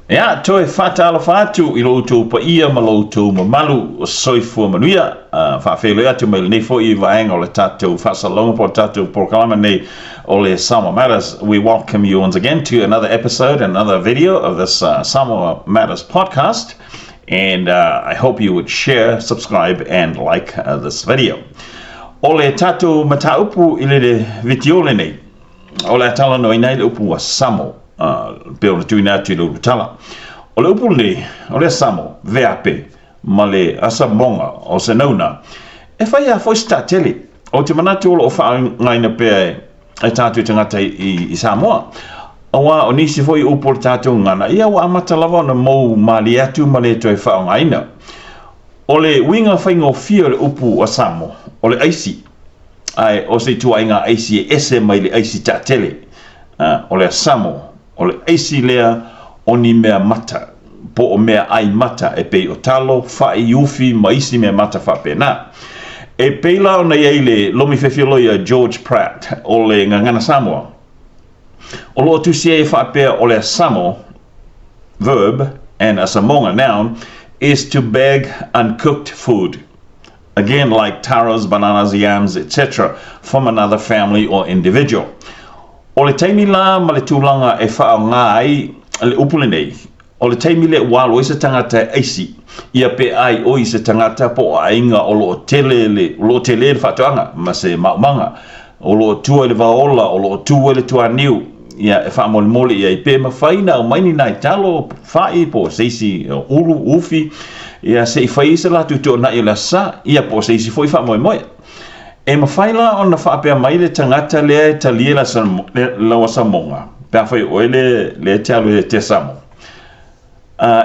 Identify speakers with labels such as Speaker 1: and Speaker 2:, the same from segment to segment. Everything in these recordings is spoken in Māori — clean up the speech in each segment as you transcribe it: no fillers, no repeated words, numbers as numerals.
Speaker 1: Ia, toe whātalo whātu I loutou pa ia ma loutou ma malu o soifua manuia. Whawhelea atu mai nei fo I vaenga o le tātou whasalonga po tātou proklama nei o le Samoa Matters. We welcome you once again to another episode, another video of this Samoa Matters podcast. And I hope you would share, subscribe, and like this video. O le tātou mataupu I le vitiole nei. O le atala no inai le upu wa Samoa. Pe o le tuina atu I le urutala. O le upu le, o le Samoa, veape, ma le asamonga o se nauna. E whai a fwoi statele, o te manatu o whaangaina pe e tātou tangata I Samoa. Awa o nisi fwoi upu le tātou ngana, ia wa amata lava na mou mali atu ma le toi whaangaina. O le winga whaingo fia le upu a Samoa, o le aisi. Ai, o se tuainga aisi e ese mai le aisi tātele. O le Samoa. O le eisi lea o ni mea mata, po o mea ai mata e pei o talo, whai uwhi ma isi mea mata whapena. E pei lao na iei le lomi whewhiloia George Pratt o le ngangana Samoa. O lo tusi e whapea o le Samoa, verb, and a Samoa noun, is to bag uncooked food. Again, like taros, bananas, yams, etc. from another family or individual. O le taimi la ma le tūlanga e whao ngā ai le upule nei. O le taimi le walo I se tangata eisi. Ia pe ai o I se tangata po a inga o lo tele le whatuanga ma se maumanga. O lo tua le vaola, o lo tua le tua niu. Ia e wha mole ia I pe ma whaina o maini nai talo whai po seisi uru ufi. Ia se I whai se la tuto na I la sa. Ia po seisi fwoi wha moe moe. E mawhaila o na whaapea mai le tangata lea e talia lawa Samoa. Pea whai oe le te alu e te Samoa.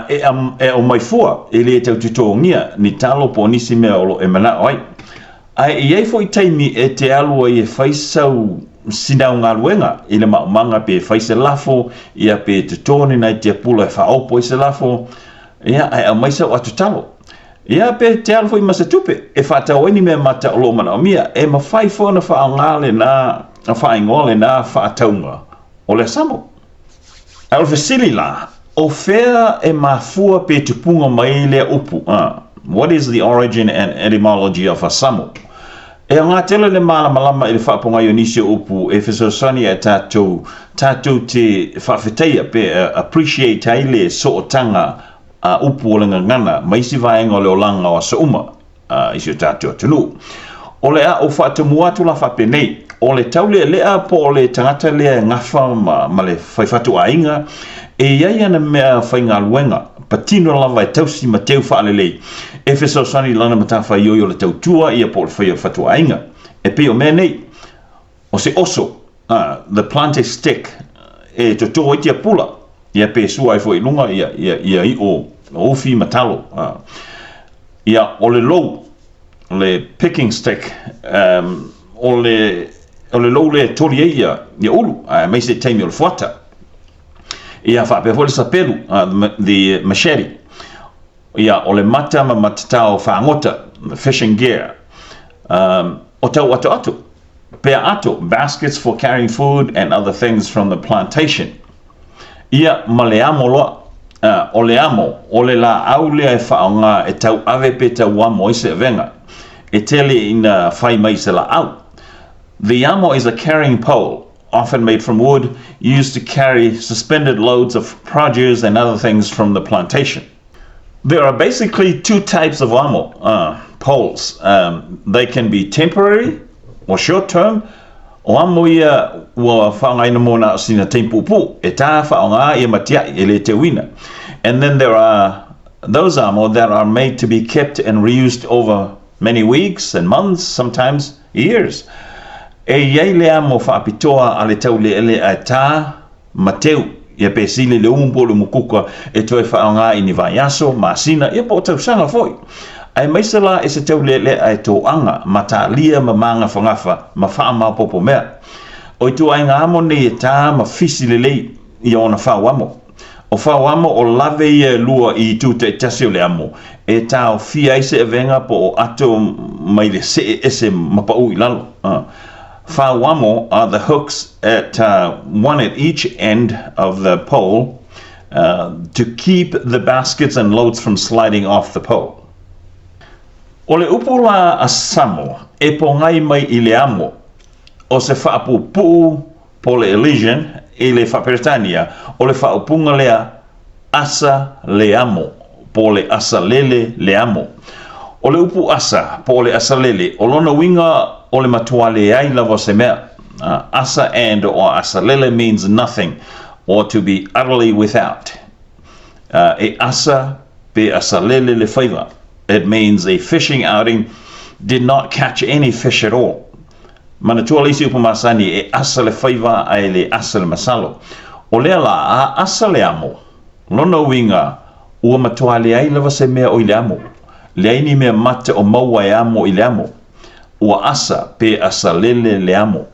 Speaker 1: E o mai fua, e le tau tutongia ni talo po nisi mea olo e mana oi. Ai e iei fwoi taimi e te alu e whaisau sinau ngā luenga. I le maumanga pe whaise lafo, ia pe tutoni nai te pula e whaopo I se lafo. Ia ai au maisau atu talo. Ia pe te alfo I masa tupe, e whātau ni mea mata o lo mana o mia, e ma whai whona whaangale na, a whaingole na whaataunga o le Samoa. Au whesili la, o whea e mafua pe tupunga mai le upu. What is the origin and etymology of a Samoa? E ngā tele le malama I le whaaponga Ionisio upu, e whesosani e tātou te whawheteia pe appreciate ai le so o tanga upu o le ngangana, maisi vaenga o le olanga o asa uma, isi o tātua tunu. O le a o whaatamu atu la whape nei, o le tau lea po o le tangata lea ngafa ma le whaifatu a inga, e iai ana mea whainga luenga, patino lava e tausi ma teu whaalelei, e whesosani lana matawha I o le tau tua ia po le whaifatu a inga. E pe o mea nei, o se oso, the plantain stick, e toto itia pula, ia pe sua I fo I lunga ia I o ofi matalo. Ia o le low, le picking stick, o le low le tori ia ulu, mai se taimi o le fuata. Ia whape fo le sapelu, the machete. Ia o le mata ma matatao whaangota, the fishing gear. O tau atu. Pea ato, baskets for carrying food and other things from the plantation. Ia ma le amo loa, o le amo, o le la au lea e whaonga e tau ave pe tau amo I se venga, e tele ina whai mai se la au. The amo is a carrying pole, often made from wood, used to carry suspended loads of produce and other things from the plantation. There are basically two types of amo, poles. They can be temporary or short-term. O amo ia ua whaongaina mōna o sina tempupu, e tā whaonga ia matia I le te wina. And then there are those amo that are made to be kept and reused over many weeks and months, sometimes years. E iei le amo whaapitoa a le tau le ele a tā mateu, ia pe sile le umpo le mukuka e toi whaonga I ni vaiaso, masina, ia po tau sanga foi. Ai maisala e se tau le ai tō anga, ma tā lia ma manga whangafa, ma whaama popo mea. O I tu ai ngā amo nei e tā ma fisi le lei I ona whauamo. O whauamo o lave ia lua I tūta e tasi o le amo, e tā o fia ise e venga po o ato mai le se ese mapau I lalo. Whauamo are the hooks at one at each end of the pole to keep the baskets and loads from sliding off the pole. O le upula a samo e po ngai mai I le amo o se whaapupu po le Elysian I le whaperetania o le whaupunga lea asa le amo po le asa lele le amo. O le upu asa po le asa lele o lona winga o le matua le ai lava se mea. Asa and or asa lele means nothing or to be utterly without. E asa pe asa lele le whaiva. It means a fishing outing did not catch any fish at all. Manatua lisi upamasani e asa le whaiva ai le asa le masalo. O lea la a asa le amo. Lona winga ua matua le ai lava se mea o I le amo. Le aini mea mate o maua e amo I le amo. Ua asa pe asa lele le amo.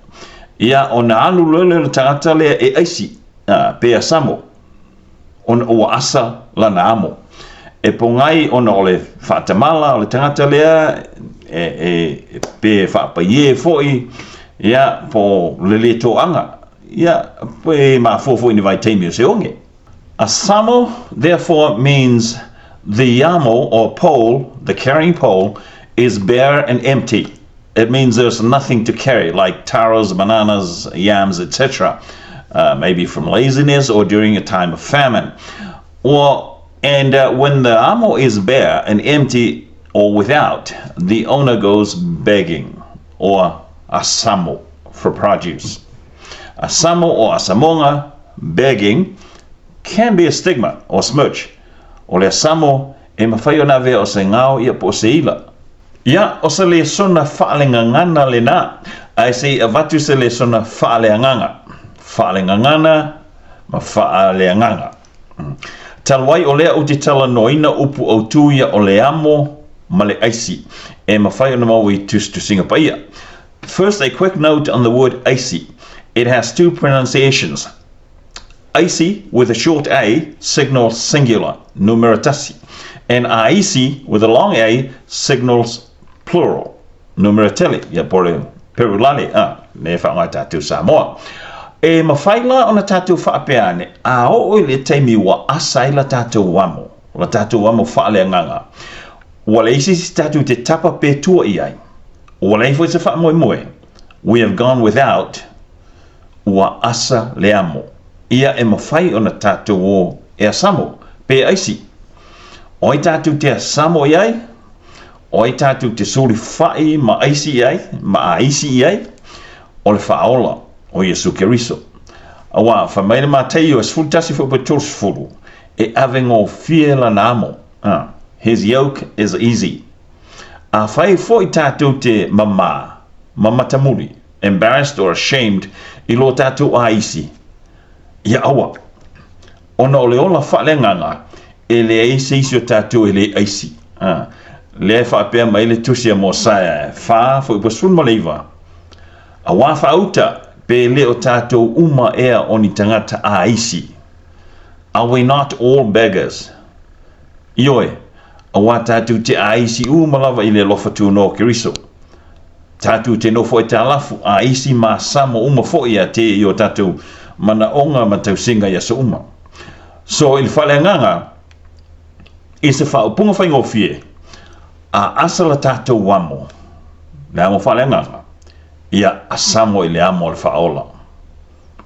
Speaker 1: Ia o na alu lele le tangata lea e aisi pe asamo. Ua asa la na amo. E pongai ona o le whaatamala o le tangata lea pe whaapaie foi ia po le toanga ia pe ma fofo ni vai teimio se onge. A samo therefore means the yamo or pole, the carrying pole, is bare and empty. It means there's nothing to carry like taros, bananas, yams, etc. Maybe from laziness or during a time of famine. And when the amo is bare and empty or without, the owner goes begging or asamo for produce. Asamo or asamonga, begging, can be a stigma or smirch. O le asamo e mawhai o na vea o se ngao ia po se ila. Ia o se le sona whaalengangana le na, ai se avatu se le sona whaaleanganga. Whaalengangana ma whaaleanganga. Talwai o lea o te tala noina upu au tuia o le amo ma le aisi. E mawhai o na mau I tustu singapaia. First, a quick note on the word aisi. It has two pronunciations. Aisi with a short A signals singular, numeratasi. And aisi with a long A signals plural, numerateli. Ia pore perulale, ne whaonga tātou Samoa. E mawhaila o na tātou whaapeane, a o le teimi wa asai la tātou wamo, la tātou wamo whaaleanganga. Wa le isi si tātou te tapa pe tua iai. Wa le ifo se whaamoe moe. We have gone without wa asa le amo. Ia e mawhai o na tātou o e asamo, pe aisi. Oi tātou te asamo iai, oi tātou te suri whai ma aisi iai, ma aisi iai, o le whaola. O Yesu Keriso. Awa, whamaira mā teio es fultasi whupaturs furu. E avengo fiela namo. His yoke is easy. A whai fo I tātou te mamatamuri, embarrassed or ashamed, I lo tātou aisi. Ia awa. Ona o le ola whalenganga, e le aisi isi o tātou e le aisi. Le whapea mai le tusia mo saia, wha fo I pasun maleiva. Awa whauta, pe le o tātou uma ea o ni tangata a isi. Are we not all beggars? Ioe, a wā tātou te a isi umalawa I le lofa tū no Keriso. Tātou te nofo e tā lafu a isi mā samo uma fo ia te I o tātou mana onga ma tau singa ia sa uma. So il whaleanganga, I se whaupunga whaingofie, a asala tātou wamo, le amo whaleanganga. Ia asamo I le amo le whaola.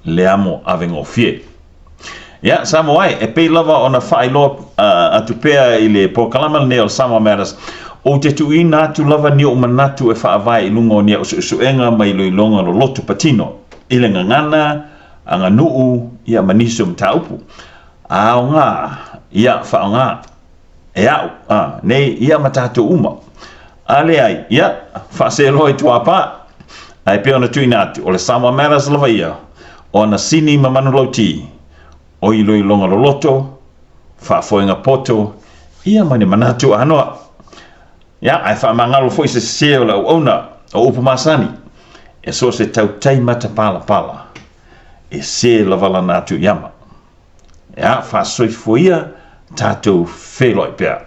Speaker 1: Le amo avengo fie. Ia, samo ai, e pei lava o na whailo atu pea I le pokalama ne o Samoa Matters. O te tuina atu lava ni o manatu e whaavai I lungo ni o suenga mai loilonga lo lotu patino. I le ngangana, anga nuu, ia manisum taupu. Ao ngā, ia whao ngā. E au, nei ia matatu uma. Ale ai, ia, whase loi tuapa. Ai pe ona tuina atu, o le Samoa Matters lava ia, o na sini mamanu lauti, o I loilonga lo loto, whaafoinga poto, ia mani manatu anoa. Ia, ai whaamangalo foi se seo la ona, o upumasani, e so se tau taimata pala pala, e se lavala natu yama. Ia, whaasoifuia, tātou wheloi pea.